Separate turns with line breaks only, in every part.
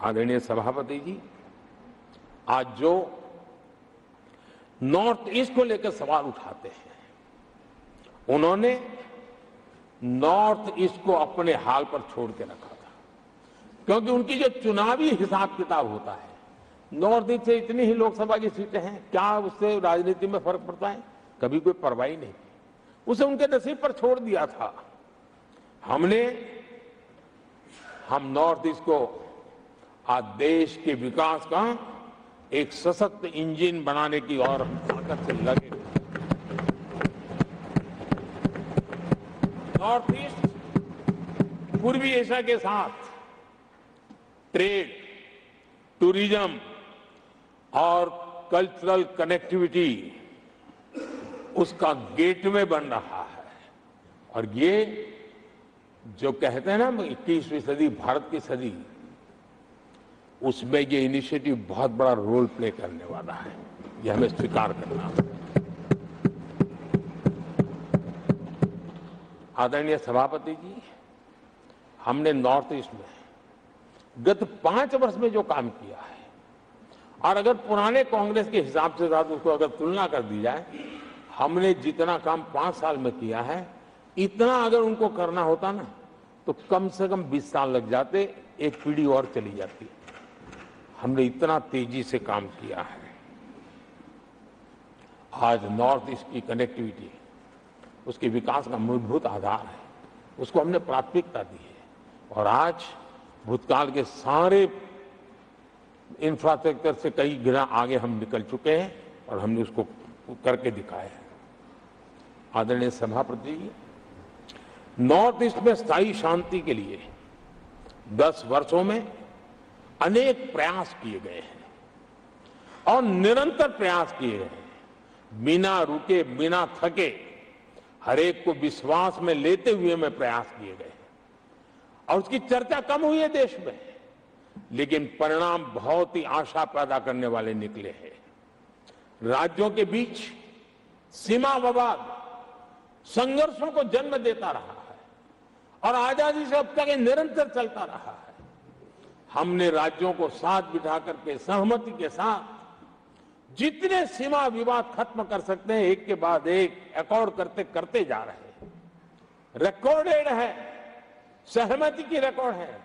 आदरणीय सभापति जी, आज जो नॉर्थ ईस्ट को लेकर सवाल उठाते हैं, उन्होंने नॉर्थ ईस्ट को अपने हाल पर छोड़ के रखा था, क्योंकि उनकी जो चुनावी हिसाब किताब होता है, नॉर्थ ईस्ट से इतनी ही लोकसभा की सीटें हैं, क्या उससे राजनीति में फर्क पड़ता है? कभी कोई परवाह नहीं, उसे उनके नसीब पर छोड़ दिया था। हम नॉर्थ ईस्ट को आज देश के विकास का एक सशक्त इंजन बनाने की और हम ताकत से लगे। नॉर्थ ईस्ट पूर्वी एशिया के साथ ट्रेड, टूरिज्म और कल्चरल कनेक्टिविटी उसका गेटवे बन रहा है। और ये जो कहते हैं ना 21वीं सदी भारत की सदी, उसमें ये इनिशिएटिव बहुत बड़ा रोल प्ले करने वाला है, ये हमें स्वीकार करना है। आदरणीय सभापति जी, हमने नॉर्थ ईस्ट में गत 5 वर्ष में जो काम किया है, और अगर पुराने कांग्रेस के हिसाब से साथ उसको अगर तुलना कर दी जाए, हमने जितना काम 5 साल में किया है, इतना अगर उनको करना होता ना, तो कम से कम 20 साल लग जाते, एक पीढ़ी और चली जाती। हमने इतना तेजी से काम किया है। आज नॉर्थ ईस्ट की कनेक्टिविटी उसके विकास का मूलभूत आधार है, उसको हमने प्राथमिकता दी है। और आज भूतकाल के सारे इंफ्रास्ट्रक्चर से कई गुना आगे हम निकल चुके हैं और हमने उसको करके दिखाया है। आदरणीय सभापति जी, नॉर्थ ईस्ट में स्थायी शांति के लिए 10 वर्षों में अनेक प्रयास किए गए हैं और निरंतर प्रयास किए गए हैं, बिना रुके बिना थके, हर एक को विश्वास में लेते हुए में प्रयास किए गए हैं। और उसकी चर्चा कम हुई है देश में, लेकिन परिणाम बहुत ही आशा पैदा करने वाले निकले हैं। राज्यों के बीच सीमा विवाद संघर्षों को जन्म देता रहा है और आजादी से अब तक ये निरंतर चलता रहा है। हमने राज्यों को साथ बिठा करके सहमति के साथ जितने सीमा विवाद खत्म कर सकते हैं, एक के बाद एक अकॉर्ड करते करते जा रहे हैं। रिकॉर्डेड है, सहमति की रिकॉर्ड है।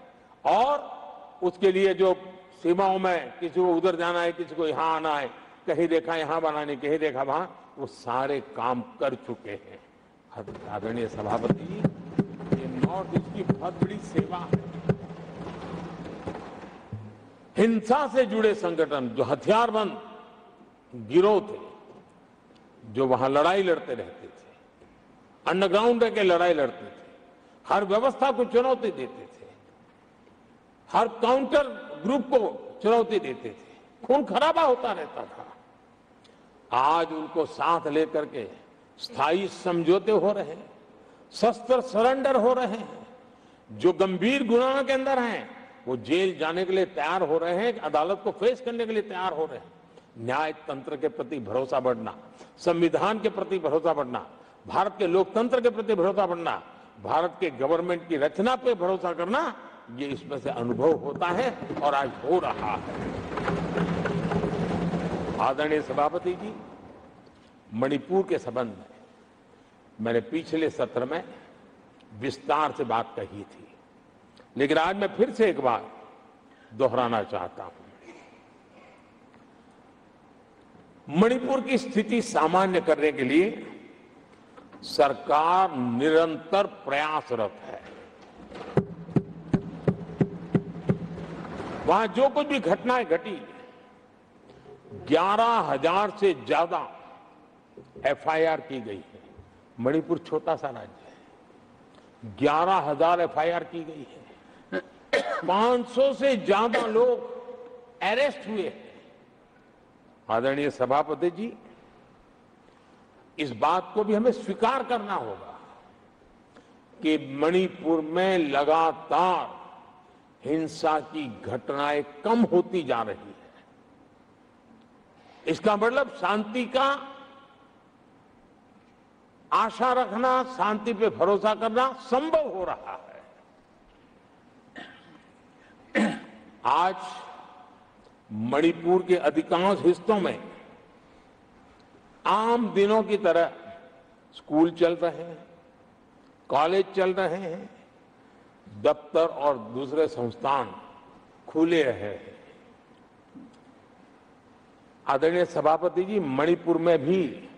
और उसके लिए जो सीमाओं में किसी को उधर जाना है, किसी को यहां आना है, कहीं रेखा यहां बनानी, कहीं रेखा वहां, वो सारे काम कर चुके हैं। आदरणीय सभापति जी, ये नॉर्थ ईस्ट की बहुत बड़ी सेवा है। हिंसा से जुड़े संगठन, जो हथियारबंद गिरोह थे, जो वहां लड़ाई लड़ते रहते थे, अंडरग्राउंड रह के लड़ाई लड़ते थे, हर व्यवस्था को चुनौती देते थे, हर काउंटर ग्रुप को चुनौती देते थे, खून खराबा होता रहता था। आज उनको साथ लेकर के स्थायी समझौते हो रहे हैं, शस्त्र सरेंडर हो रहे हैं। जो गंभीर गुनाहों के अंदर हैं, वो जेल जाने के लिए तैयार हो रहे हैं, अदालत को फेस करने के लिए तैयार हो रहे हैं। न्याय तंत्र के प्रति भरोसा बढ़ना, संविधान के प्रति भरोसा बढ़ना, भारत के लोकतंत्र के प्रति भरोसा बढ़ना, भारत के गवर्नमेंट की रचना पे भरोसा करना, ये इसमें से अनुभव होता है और आज हो रहा है। आदरणीय सभापति जी, मणिपुर के संबंध में मैंने पिछले सत्र में विस्तार से बात कही थी, लेकिन आज मैं फिर से एक बार दोहराना चाहता हूं। मणिपुर की स्थिति सामान्य करने के लिए सरकार निरंतर प्रयासरत है। वहां जो कुछ भी घटनाएं घटी, 11,000 से ज्यादा एफआईआर की गई है। मणिपुर छोटा सा राज्य है, 11,000 एफआईआर की गई है, 500 से ज्यादा लोग अरेस्ट हुए हैं। आदरणीय सभापति जी, इस बात को भी हमें स्वीकार करना होगा कि मणिपुर में लगातार हिंसा की घटनाएं कम होती जा रही है। इसका मतलब शांति का आशा रखना, शांति पे भरोसा करना संभव हो रहा है। आज मणिपुर के अधिकांश हिस्सों में आम दिनों की तरह स्कूल चल रहे हैं, कॉलेज चल रहे हैं, दफ्तर और दूसरे संस्थान खुले रहे हैं। आदरणीय सभापति जी, मणिपुर में भी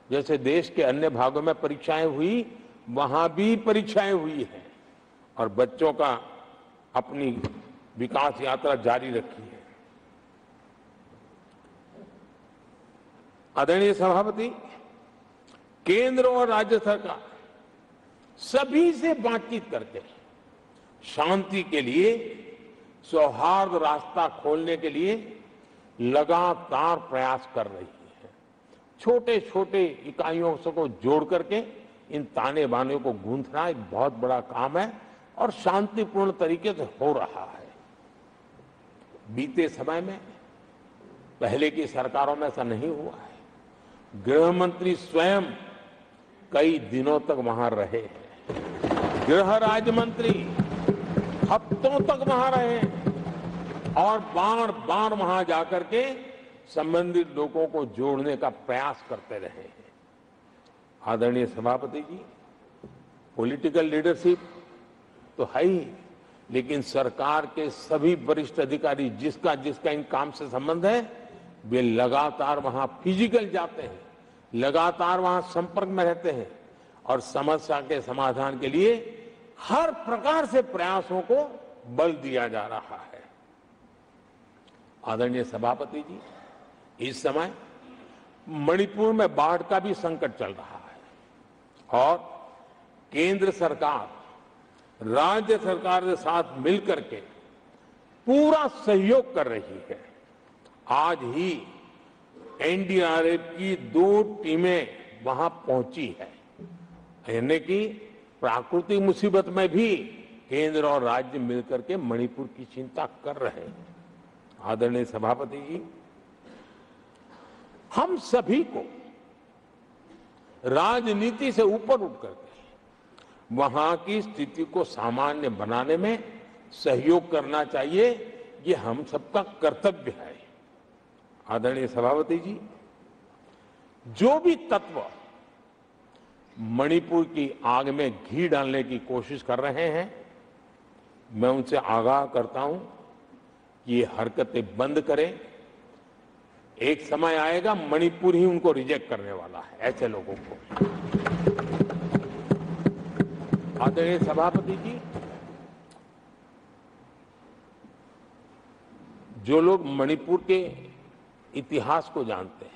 जैसे देश के अन्य भागों में परीक्षाएं हुई, वहां भी परीक्षाएं हुई हैं और बच्चों का अपनी विकास यात्रा जारी रखी है। आदरणीय सभापति, केंद्र और राज्य सरकार सभी से बातचीत करके शांति के लिए, सौहार्द रास्ता खोलने के लिए लगातार प्रयास कर रही है। छोटे छोटे इकाइयों को जोड़ करके इन ताने बाने को गूंथना एक बहुत बड़ा काम है और शांतिपूर्ण तरीके से हो रहा है। बीते समय में पहले की सरकारों में ऐसा नहीं हुआ है। गृह मंत्री स्वयं कई दिनों तक वहां रहे हैं, गृह राज्य मंत्री हफ्तों तक वहां रहे और बार बार वहां जाकर के संबंधित लोगों को जोड़ने का प्रयास करते रहे हैं। आदरणीय सभापति जी, पॉलिटिकल लीडरशिप तो है ही, लेकिन सरकार के सभी वरिष्ठ अधिकारी जिसका जिसका इन काम से संबंध है, वे लगातार वहां फिजिकल जाते हैं, लगातार वहां संपर्क में रहते हैं और समस्या के समाधान के लिए हर प्रकार से प्रयासों को बल दिया जा रहा है। आदरणीय सभापति जी, इस समय मणिपुर में बाढ़ का भी संकट चल रहा है और केंद्र सरकार राज्य सरकार के साथ मिलकर के पूरा सहयोग कर रही है। आज ही एनडीआरएफ की 2 टीमें वहां पहुंची है, यानी कि प्राकृतिक मुसीबत में भी केंद्र और राज्य मिलकर के मणिपुर की चिंता कर रहे हैं। आदरणीय सभापति जी, हम सभी को राजनीति से ऊपर उठ करके वहां की स्थिति को सामान्य बनाने में सहयोग करना चाहिए, ये हम सबका कर्तव्य है। आदरणीय सभापति जी, जो भी तत्व मणिपुर की आग में घी डालने की कोशिश कर रहे हैं, मैं उनसे आगाह करता हूं कि ये हरकतें बंद करें। एक समय आएगा मणिपुर ही उनको रिजेक्ट करने वाला है, ऐसे लोगों को। आदरणीय सभापति जी, जो लोग मणिपुर के इतिहास को जानते हैं,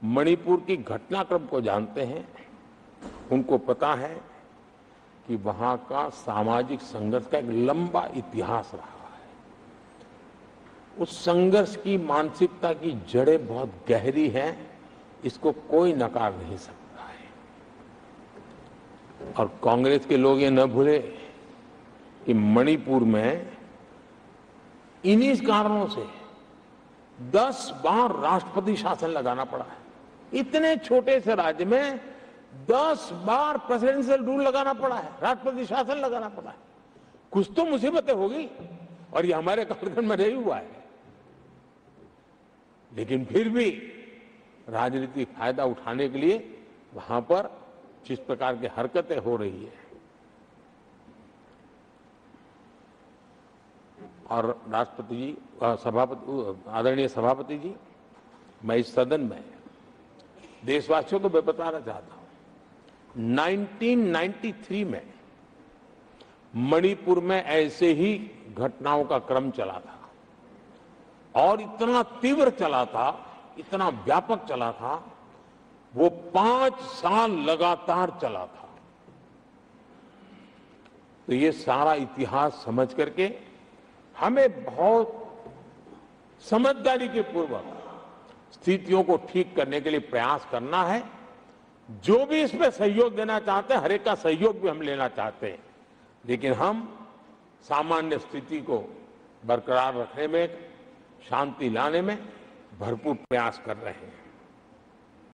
मणिपुर की घटनाक्रम को जानते हैं, उनको पता है कि वहां का सामाजिक संघर्ष का एक लंबा इतिहास रहा है। उस संघर्ष की मानसिकता की जड़ें बहुत गहरी हैं, इसको कोई नकार नहीं सकता है। और कांग्रेस के लोग ये न भूले कि मणिपुर में इन्हीं कारणों से 10 बार राष्ट्रपति शासन लगाना पड़ा है। इतने छोटे से राज्य में 10 बार प्रेसिडेंशियल रूल लगाना पड़ा है, राष्ट्रपति शासन लगाना पड़ा है। कुछ तो मुसीबतें होगी और ये हमारे कालखंड में नहीं हुआ है, लेकिन फिर भी राजनीतिक फायदा उठाने के लिए वहां पर जिस प्रकार की हरकतें हो रही है, और राष्ट्रपति जी, आदरणीय सभापति जी, मैं इस सदन में देशवासियों को मैं बताना चाहता हूं, 1993 में मणिपुर में ऐसे ही घटनाओं का क्रम चला था और इतना तीव्र चला था, इतना व्यापक चला था, वो 5 साल लगातार चला था। तो ये सारा इतिहास समझ करके हमें बहुत समझदारी के पूर्वक स्थितियों को ठीक करने के लिए प्रयास करना है। जो भी इसमें सहयोग देना चाहते हैं, हर एक का सहयोग भी हम लेना चाहते हैं, लेकिन हम सामान्य स्थिति को बरकरार रखने में, शांति लाने में भरपूर प्रयास कर रहे हैं।